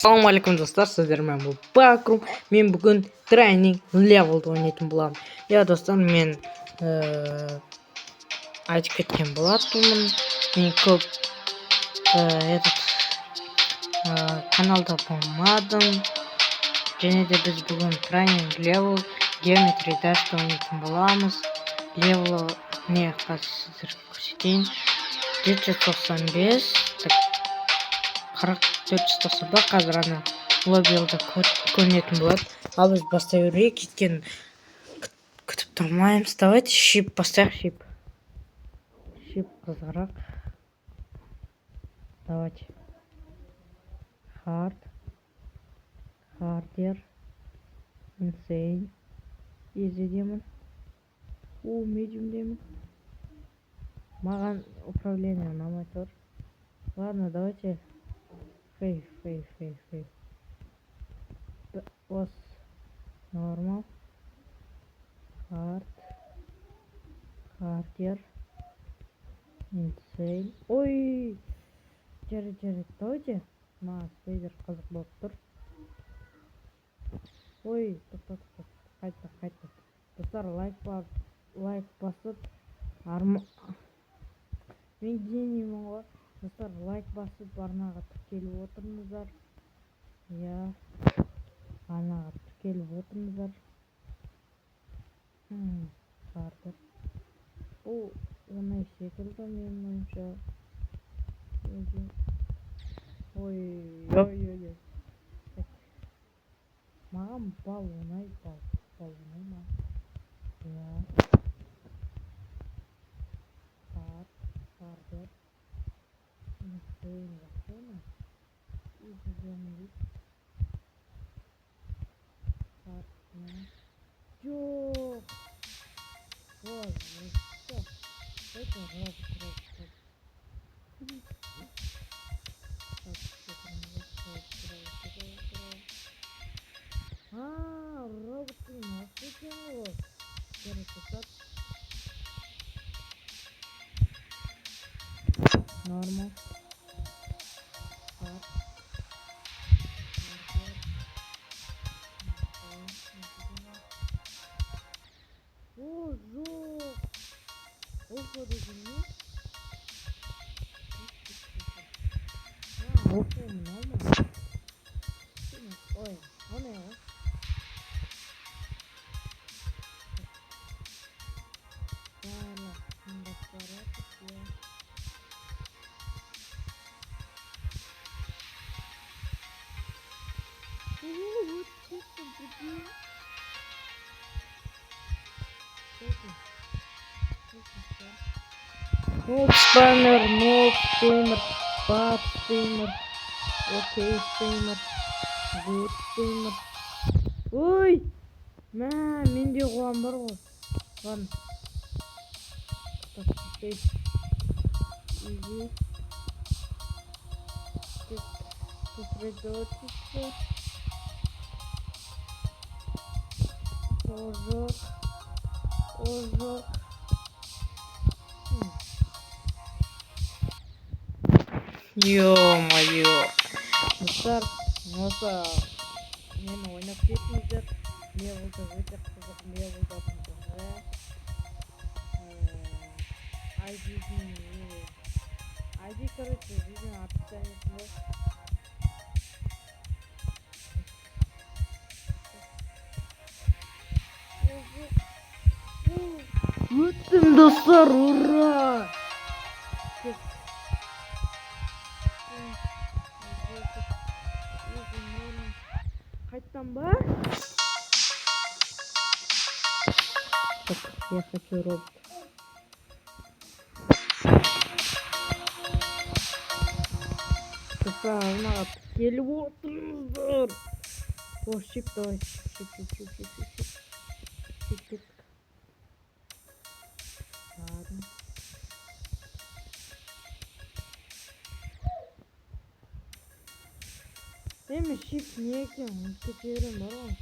Ассалаумалейкум достар, сіздермен бұл Бакрум. Мен бүгін тренинг левелді ойнайтын боламын. Я достар, мен айтып кеткен болатынмын. Мен көп каналда болмадым. Және де біз бүгін тренинг левел геометри дашты ойнайтын боламыз. Левел не қазір көрсетейін. 795 4491 қазір ана лоббилда көрінетін болады. Ал біз бастай берейік, өйткені күтіп тұрмаймыз. Давайте шип поставь, шип қызығырақ. Давайте хардер, insane, easy демін. Medium демін. Маған управление ұнамай тұр. Ладно, давайте фей. Бос нормал. Хардер, insane. Ой, жарайды, давайте. Маған спейдер қызық болып тұр. Ой, қайта. Достар, лайк басып, мен гениймін ғой. Достар, лайк басып, арнаға тіркеліп отырыңыздар. Арнаға тіркеліп отырыңыздар. Хардер. Бұл оңай секілді менің ойымша. Ой. Маған бал оңай ма? Хардер. Insane жақсыны. Жоқ. Роботтың насыл екен ғой. Нормал. Жоқ. Опа деген не? Опа мынау ма? Ой, оңай ғой. Барлық қымбат барады. Ноб спамер, бад спамер, окей спамер, гуд спамер. Ой! Менде қуам бар ғой. Ладно. Изи. Сосредоточиться. Ожог. Ё-моё. Достар, осы мені ойнап кетіңіздер. Левелді өте қызық левелдардың бірі. ID, короче, видео описаниесінде. Өттім, достар, ура! Қайттан ба? Я хочу робот. Достар, арнаға тіркеліп отырыңыздар. Шип, давай. Шип. Ладно. Деме шип не екен? Кетерім бар ғой.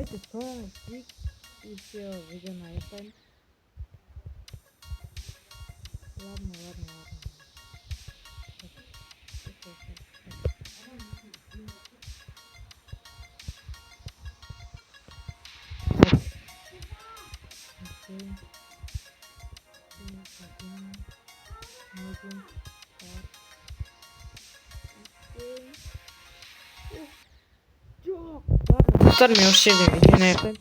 Давайте сон, клик и все, видео на iPhone. Ладно. Окей. Один, так. Ладно, dostlar ben hoş geldin videona yakın.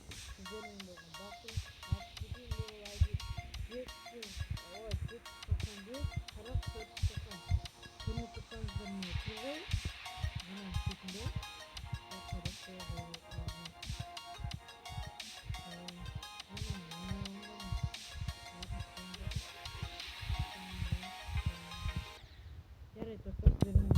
Yarın dostlar